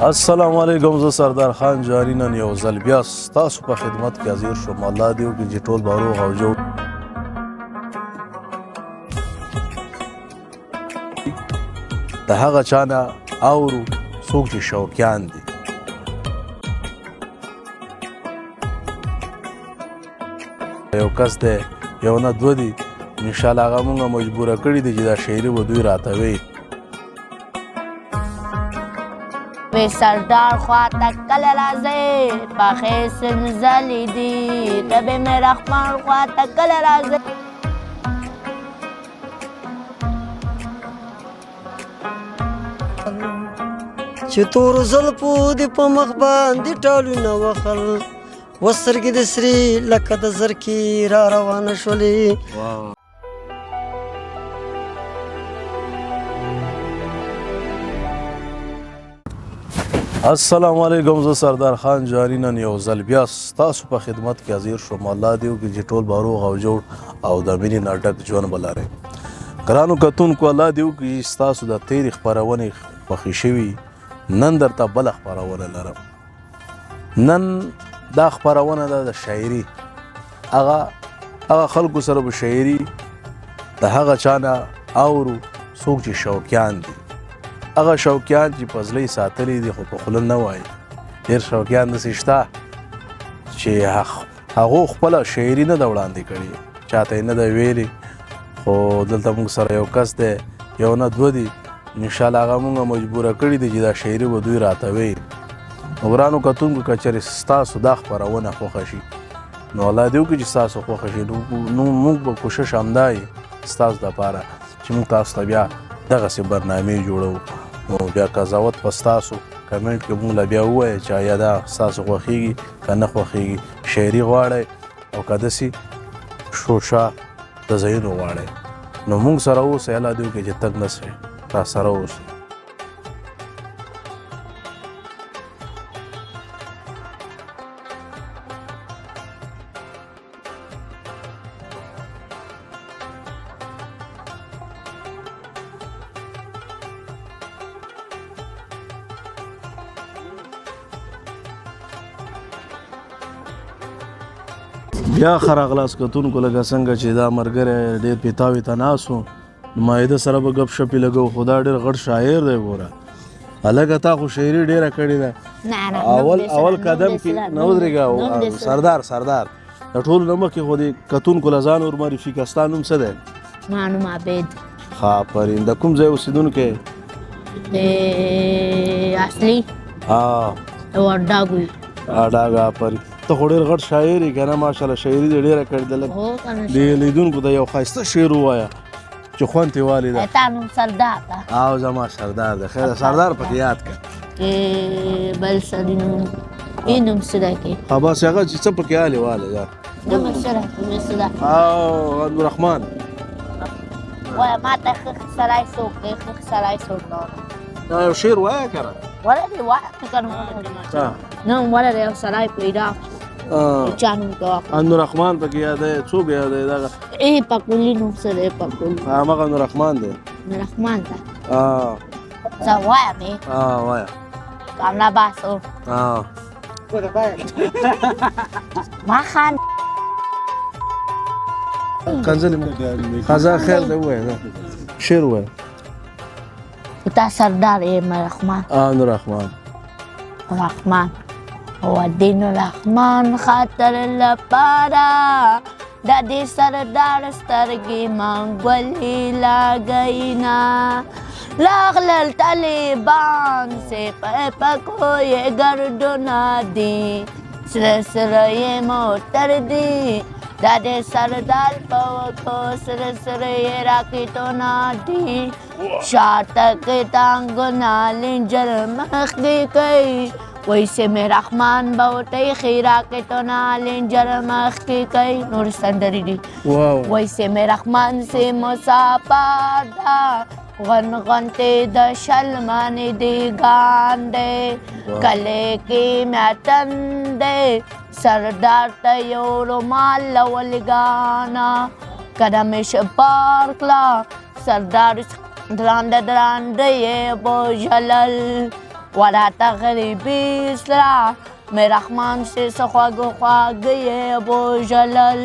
السلام علیکم، زه سردار خان جاري نن یو ځل بیا ستاسو په خدمت کې حاضر شوم. الله دې وکړي چې ټول به روغ او جوړ د هغه چا نه اورو څوک چې شوقیان دي. یو کس دی، یو نه دوه دي، انشاءالله هغه مونږ مجبوره کړي دي چې دا شاعري به دوی راته ویي. وی سردار خواته کله راځئ پخې سنځلې دي طبې مې رحمان خواته کله راځئ چې تورو زلفو دې په مخ باندې ټالونه وهل وسترګې د سرې لکه د زرکې را روانه شولې. السلام علیکم، زه سردار خان جاري نن یو ځل بیا ستاسو په خدمت کې حاضر شوم. الله دې وکړي چې ټول به روغ او جوړ او د مینې نه ډک ژوند به لرئ. ګرانو کتونکو، الله دې وکړي ستاسو د تېرې خپرونې خوښې شوي. نن درته بله خپرونه لرم. نن دا خپرونه ده د شاعري. هغه خلکو سره به شاعري د هغه چا نه اورو څوک چې شوقیان دي. هغه شوقیان چې په زړه یې ساتلي دي خو په خوله نه وایي. ډېر شوقیان داسې شته چې هغو خپله شاعري نه ده وړاندې کړې، چاته یې نه ده ویلې، خو دلته موږ سره یو کس دی، یو نه دوه دي، انشاءالله هغه موږ مجبوره کړي دي چې دا شاعري به دوی راته ویي. نو ګرانو کتونکو، که چېرې ستاسو دا خپرونه خوښه شي نو الله دې وکړي چې ستاسو خوښه شي. نو موږ به کوشش همدا وي ستاسو دپاره چې موږ تاسو ته بیا دغسې برنامې جوړوو. نو بیا قضاوت په ستاسو کمنټ کې موږ له بیا ووایه چې آیا دا ستاسو خوښېږي که نه خوښېږي. شاعري غواړئ او که داسې شوشا د ځایونو غواړئ نو موږ سره اوسئ. الله دې وکړي چې تګ نه شئ، را سره اوسئ. بیا ښه راغلاست کتونکو. لکه څنګه چې دا ملګری ډېر پیتاوي ته ناست و، مایده سره به ګپ شپې لګو، خو دا ډېر غټ شاعر دی. ګوره هلکه تا خو شاعري ډېره کړې ده. اول قدم کې نه ودرېږه. سردار د ټولو نه مخکې خو دې کتونکو له ځان ور معرفي کړه. ستا نوم څه دی؟ ما نوم عبید. ښه، آفرین. د کوم ځای اوسېدونکی؟ د اصلي ورداګوي. ډاګه، آفرین. ته خو ډېر غټ شاعر یې که نه؟ ماشاءالله شاعري دې ډېره کړې ده. دې لیدونکو ته یو ښایسته شعر ووایه چې خوند ترې والېده. تا نوم سردار ده. او زما سردار ده. خیر سردار پکې یاد کړه. بل سړي نوم یې نوم څه دی کې؟ ها بس هغه چې څه پکې والې واله ده. نوم یې څه دی؟ نوم یې څه ده؟ او عبدالرحمن. وایه ما ته ښه سړی څوک دی؟ ښه سړی څوک نه دا یو شعر وایه که نه؟ ولې وایه که نه نوم ولې یو سړی پیدا چا نوم ته واخلو. عبدالرحمن پکې یادوي. څوک یادوي دغه؟ پکولي نوم څه دی؟ پکولي همغه عبدالرحمن دی. عبدالرحمن ده. زه وایم یې. وایه. کاملا باسو ما خان کنځلې خزا خیر دی. ووایه شعر ووایه. تا سردار یې رحمان. عبدالرحمن هو دین الرحمن خاطر لپاره د دې سردار سترګې منګولې لاګینا لاغلل طالبان سپه پکو یې ګردونه دي سره سره یې موټر دي د دې سردار په وکو سره سره یې راکټونه دي شاته کې ټانګونه لنجر مخکې کوي ویسې مې رحمان به وټی ښې راکټونه لنجر مخکې کوي. نور سندرې دي. ویسې مې رحمان سې مسافر ده غنغنتې د شلمانې دی ګانډې کلې کې میاتن دی سردار ته یو رومال لولګانا کله مې شپار کړه سردار درانده درانده یې بوژلل ولا تغربي اسرع مې رحمان سے سخواږه خواږه یې ابو جلل.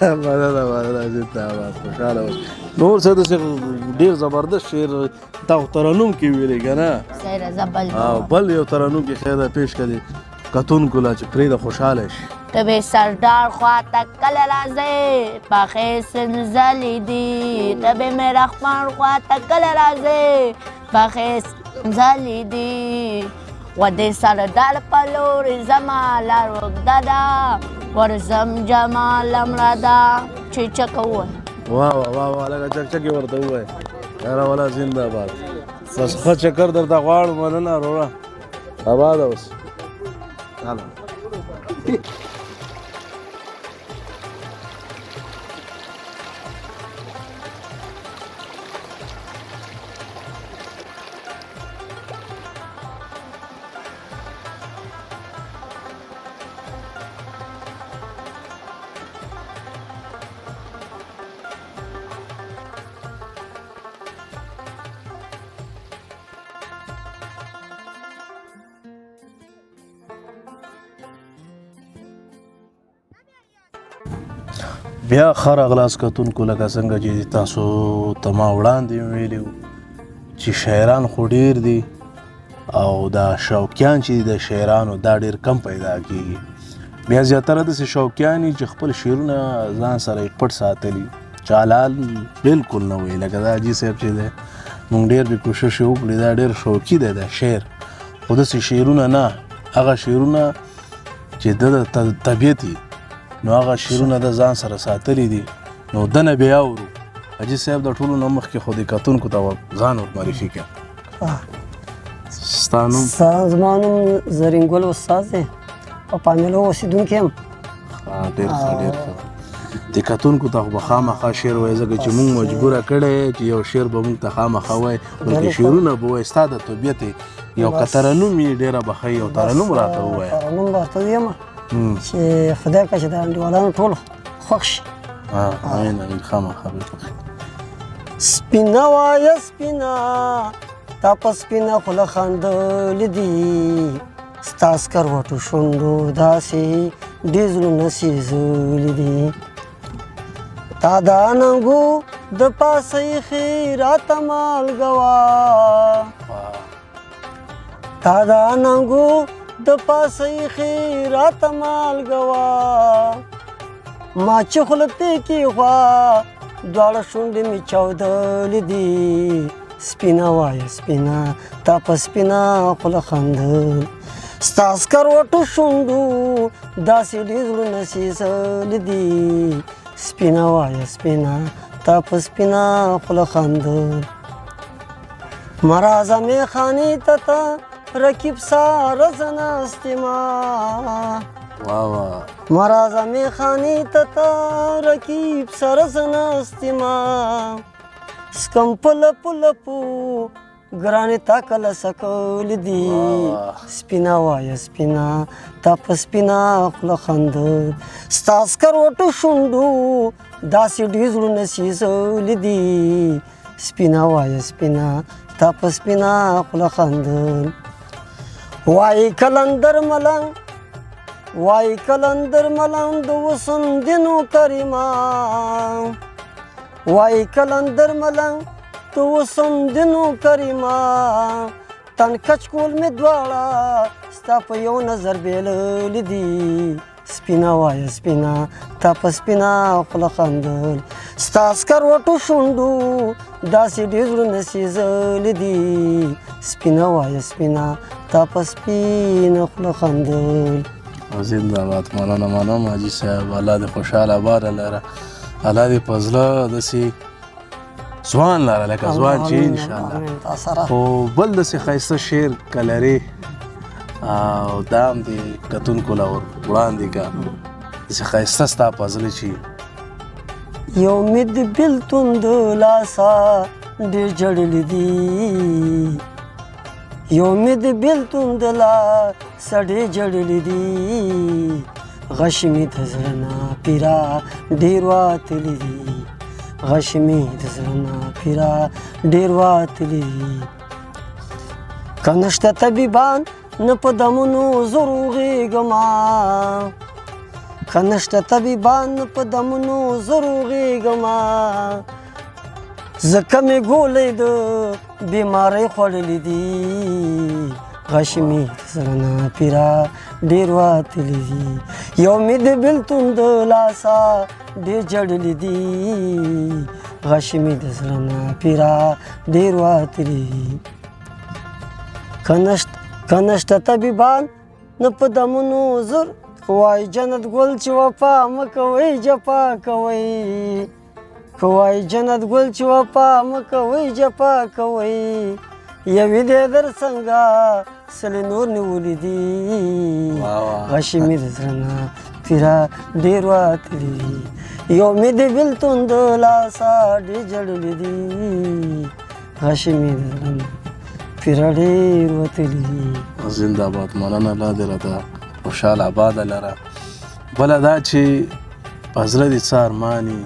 مننه زه ته آواز خوشحاله اوس. نور څه داسې ډېر زبردست شعر تا خو ترنم کې ویلې که نه؟ سیره زه بل بل یو ترنم کې خیر ده پیش کړې کتونکو لا چې پرېږده خوشحاله شي. ته به سردار خواته کله راځې پخې سنځلې دي ته به مې رحمان خواته کله راځې پخې سنځلې دي و دې سردار په لورې زما لار اوږده ده ورځم جمال مړه ده چې چکه ووایه. واه واه واه واه لکه چکچکې ورته ووایه. یاره والا زنده باد. بس ښه چکر درته غواړو. مننه وروره آباد اوس. بیا ښه راغلاست کتونکو. لکه څنګه چې تاسو ته ما وړاندې ویلي وو چې شاعران خو ډېر دي او دا شوقیان چې د شاعرانو دا ډېر کم پیدا کېږي. بیا زیاتره داسې شوقیان دي چې خپل شعرونه ځان سره یې پټ ساتلي چې حلال بلکل نه وایي. لکه دا حاجي صاحب چې دی موږ ډېر بې کوشش یې وکړې دا ډېر شوقي دی دا شعر خو داسې شعرونه نه هغه شعرونه چې د طبیعت نو هغه شعرونه د ځان سره ساتلي دي نو دنه بیا اورو. حاجي صاحب د ټولو نه مخکې خو د کتونکو ته ځان ور معرفي کړه. ستا نوم؟ زما نوم زرین ګل استاد دی په پامېلو اوسېدونکی یم. ډېر ښه ډېر ښه. د کتونکو ته خو به خامخا شعر وایي ځکه چې موږ مجبوره کړی چې یو شعر به موږ ته خامخا وایي بلکې شعرونه به وایي. ستا د طبیعت یو که ترنم یې ډېره به ښه یو ترنم راته ووایه. ترنم به ورته ویم چې خدای که چې د انډیوالانو ټول خوښ شي. امین امین خامخا. سپینه وایه سپینه تا په سپینه خوله خندلي دي ستا سکروټو شونډو داسې ډېر زړونه سېزلي دي تا د اننګو د پاسه ایښې راته مالګه وه تا د اننګو د پاسه ایښې راته مالګه وه ما چې خوله پې کېښوه دواړه شونډې مې چاودلې دي سپینه وایه سپینه تا په سپینه خوله خندل ستا سکروټو شونډو داسې ډېر زړونه سېزلي دي سپینه وایه سپینه تا په سپینه خوله خندل مه راځه میخانې ته ته رقیب ساره زه ناست یمه مه راځه میخانې ته ته رقیب سره زه ناست یمه سکم په لپو لپو ګرانې تا کله سکولې دي سپینه وایه سپینه تا په سپینه خوله خندل ستا سکروټو شونډو داسې ډېر زړونه سېزلي دي سپینه وایه سپینه تا په سپینه خوله خندل وایي کلندر ملنګ وایي کلندر ملنګ د وسم دینو کریمه وایي کلندر ملنګ د وسم دینو کریمه تن کچ کول مې دواړه ستا په یو نظر بېللي دي سپینه وایه سپینه تا په سپینه خوله خندل ستا سکروټو شونډو داسې ډېر زړونه سېزلي دي سپینه وایه سپینه تا په سپینه خوله خندل. زنده باد. مننه منم حاجي صاحب. الله دې خوشحاله باره لره. الله دې په زړه داسې ځوان لره لکه ځوان چې انشاءالله. خو بل داسې ښایسته شعر که لرې او دا هم دې کتونکو له وړاندې کړه داسې ښایسته ستا په زړه چې یو مې د بېلتون د لاسه ډېر ژړلي دي یو مې د بېلتون د لاسه ډېر ژړلي دي غش مې د زړه نه پیرا ډېر وتلي دي غش مې د زړه نه پیرا ډېر وتلي دي که نشته طبیبان نه په دمونو زه روغېږمه که نشته طبیبان نه په دمونو زه روغېږمه ځکه مې ګولۍ د بیمارۍ خوړلي دي غشې مې د زړه نه پیره ډېر وتلي دي یو مې د بېلتون د لاسه ډېر جړلي دي غشې مې د زړه نه پیره ډېر وتلي دي که نشته طبیبان نه په دمونو زر وای جنت ګل چې وفا مه کوئ جفا کوئ که وای جنت ګل چې وفا مه کوئ جفا کوئ یوې دې در څنګه سلې نور نیولي دي غشې مې د زړه نه پیره ډېر وتلي دي یو مې د بېلتون د لاسه ډېر جړلي دي غشې مې د زړه نه پیره ډېر وتلي دي زنده باد مولانا الله دې راته خوشحاله آباده لره بله دا چې په زړه دې څه ارماني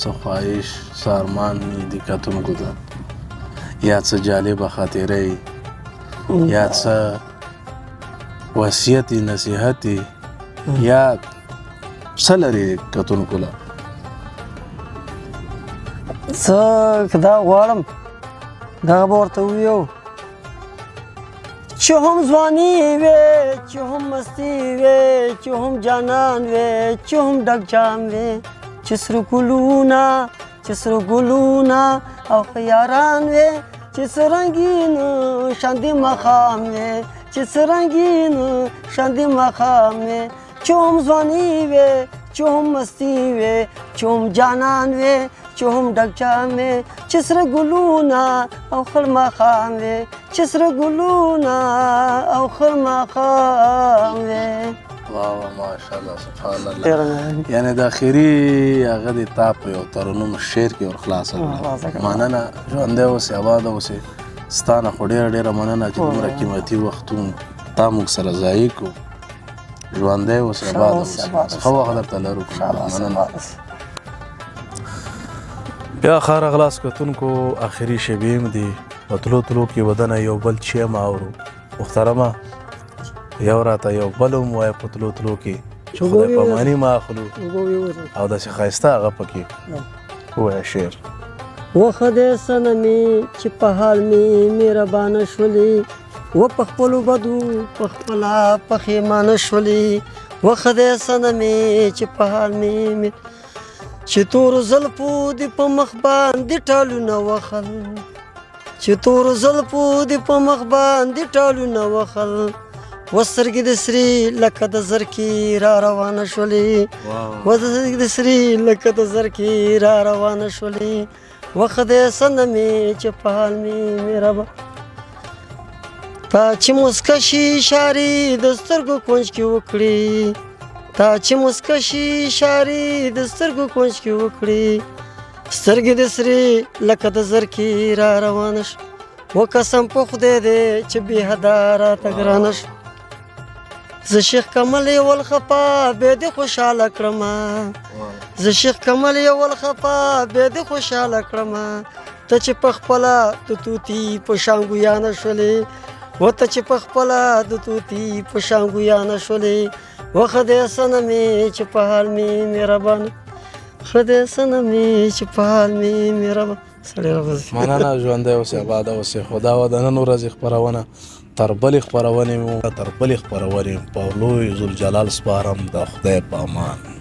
څه خواهش څه ارمان وي د کتونکو ته یا څه جالبه خاطره یا څه وصیت نصیحت یا څه لري کتونکو له څه که دا غواړم دغه به ورته وویو چې هم ځواني وې چې هم مستي وې چې هم جانان وې چې هم ډک جام وې چې سره ګلونه او خیاران وې چې څه رنګین شاندې ماښام وې چې څه رنګین شاندې ماښام وې چې هم ځواني وې چې هم مستی وې چې هم جانان وې چې هم ډک جام وې چې سره ګلونه او خړ ماښام وې چې سره ګلونه او خړ ماښام وې واه ماشاءالله سبحان الله یعنی د اخري هغه د تا په یو ترنم شعر کې ور خلاصه مننه ژوندی اوسې آباده اوسې ستا نه خو ډېره ډېره مننه چې دومره قیمتي وختونه تا موږ سره ضایع کړو ژوندی اوسې آباده اوسې ښه وخت درته لرو مننه بیا ښه راغلاست کتونکو اخري شبیم دي په تلو کې ودنه یو بل چیم اورو محترمه یو راته یو بل هم وایه په تلو کې چې خدای پاماني ما اخلو او داسې ښایسته هغه پکې ووایه شعر وخه دې صنمې چې په حال مې مهربانه شولې و په خپلو بدو په خپله پښیمانه شولې وخه دې صنمې چې په حال مې چې تورو زلفو دې په مخ باندې ټالونه وخل چې تورو زلفو دې په مخ باندې ټالونه وخل وسترګې د سرې لکه د زرکې را روانه شولې وسترګې د سرې لکه د زرکې را روانه شولې وخه دې صنمې چې په حال مې مهربانه تا چې مسکه شي اشارې د سترګو کونج کې وکړي تا چې مسکه شي اشارې د سترګو کونج کې وکړي سترګې د سرې لکه د زرکې را روانه شو و قسم په خدای دې چې بې حده راته ګرانه شو زه شیخ کمل یول خفا بیا دې خوشحاله کړمه زه شیخ کمل یول خفا بیا دې خوشحاله کړمه ته چې په خپله د توتي په شان ګویانه شولې و ته چې په خپله د توتي په شان ګویانه شولې وخه دې صنمې چې په حال مې مهربانه ښه دې صنمې چې په حال مې مهربانه مننه ژوندی اوسې آباده اوسې خو دا وه د نن ورځې خپرونه تر بلې خپرونې مو په لوی ذوالجلال سپارم د خدای په امان